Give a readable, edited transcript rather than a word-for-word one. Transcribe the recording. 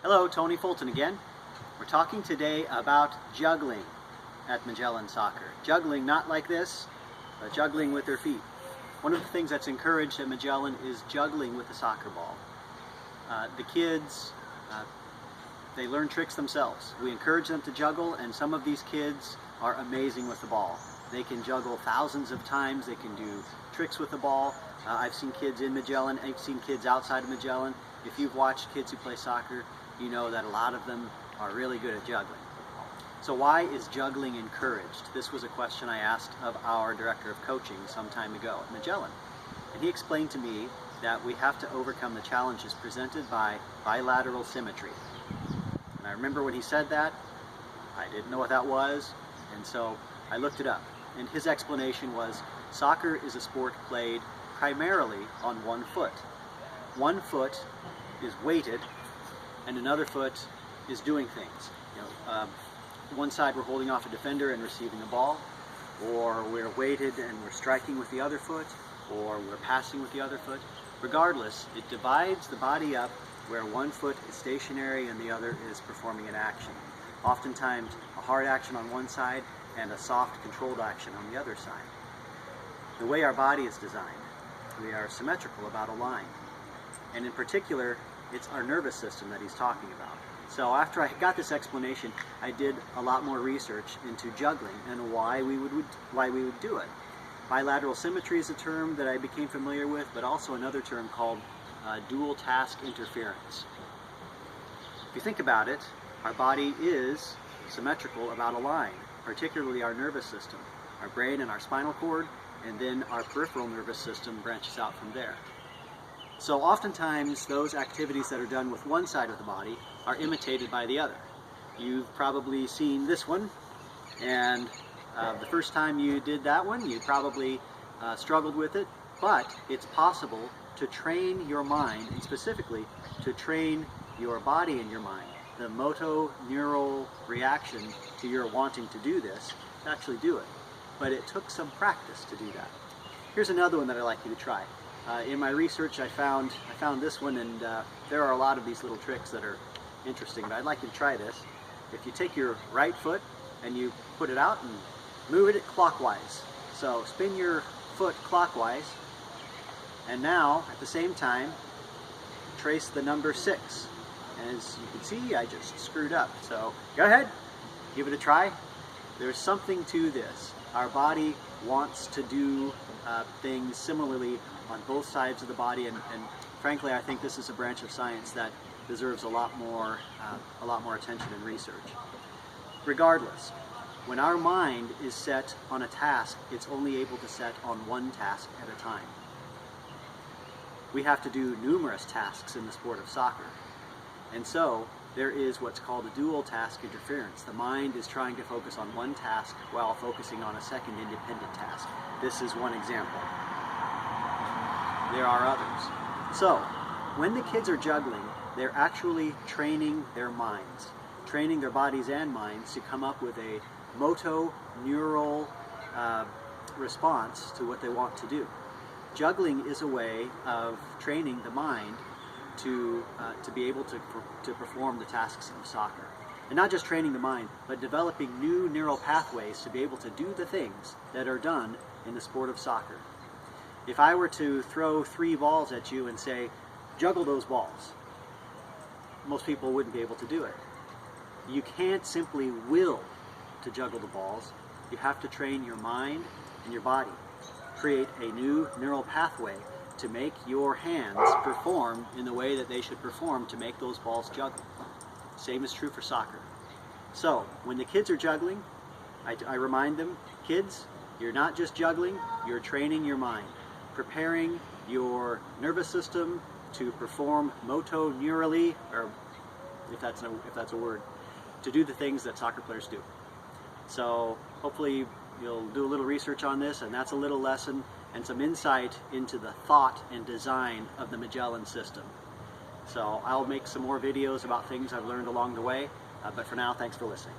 Hello, Tony Fulton again. We're talking today about juggling at Magellan Soccer. Juggling not like this, but juggling with their feet. One of the things that's encouraged at Magellan is juggling with the soccer ball. The kids, they learn tricks themselves. We encourage them to juggle, and some of these kids are amazing with the ball. They can juggle thousands of times. They can do tricks with the ball. I've seen kids in Magellan. I've seen kids outside of Magellan. If you've watched kids who play soccer, you know that a lot of them are really good at juggling. So why is juggling encouraged? This was a question I asked of our director of coaching some time ago at Magellan. And he explained to me that we have to overcome the challenges presented by bilateral symmetry. And I remember when he said that, I didn't know what that was, and so I looked it up. And his explanation was, soccer is a sport played primarily on one foot. One foot is weighted, and another foot is doing things. One side we're holding off a defender and receiving the ball, or we're weighted and we're striking with the other foot, or we're passing with the other foot. Regardless, it divides the body up where one foot is stationary and the other is performing an action. Oftentimes a hard action on one side and a soft controlled action on the other side. The way our body is designed, we are symmetrical about a line. And in particular, it's our nervous system that he's talking about. So after I got this explanation, I did a lot more research into juggling and why we would do it. Bilateral symmetry is a term that I became familiar with, but also another term called dual task interference. If you think about it, our body is symmetrical about a line, particularly our nervous system, our brain and our spinal cord, and then our peripheral nervous system branches out from there. So oftentimes those activities that are done with one side of the body are imitated by the other. You've probably seen this one, and the first time you did that one, you probably struggled with it, but it's possible to train your mind, and specifically to train your body and your mind, the motoneural reaction to your wanting to do this, to actually do it. But it took some practice to do that. Here's another one that I'd like you to try. In my research I found this one, and there are a lot of these little tricks that are interesting, but I'd like you to try this. If you take your right foot and you put it out and move it clockwise. So spin your foot clockwise, and now at the same time trace the number 6. And as you can see, I just screwed up. So go ahead, give it a try. There's something to this. Our body wants to do things similarly on both sides of the body, and frankly I think this is a branch of science that deserves a lot more attention and research. Regardless, when our mind is set on a task, it's only able to set on one task at a time. We have to do numerous tasks in the sport of soccer, and so there is what's called a dual task interference. The mind is trying to focus on one task while focusing on a second independent task. This is one example. There are others. So, when the kids are juggling, they're actually training their minds, training their bodies and minds to come up with a motoneural response to what they want to do. Juggling is a way of training the mind to be able to perform the tasks of soccer. And not just training the mind, but developing new neural pathways to be able to do the things that are done in the sport of soccer. If I were to throw 3 balls at you and say, juggle those balls, most people wouldn't be able to do it. You can't simply will to juggle the balls. You have to train your mind and your body. Create a new neural pathway to make your hands perform in the way that they should perform to make those balls juggle. Same is true for soccer. So, when the kids are juggling, I remind them, kids, you're not just juggling, you're training your mind, preparing your nervous system to perform motoneurally, or if that's a word, to do the things that soccer players do. So hopefully you'll do a little research on this, and that's a little lesson and some insight into the thought and design of the Magellan system. So I'll make some more videos about things I've learned along the way, but for now, thanks for listening.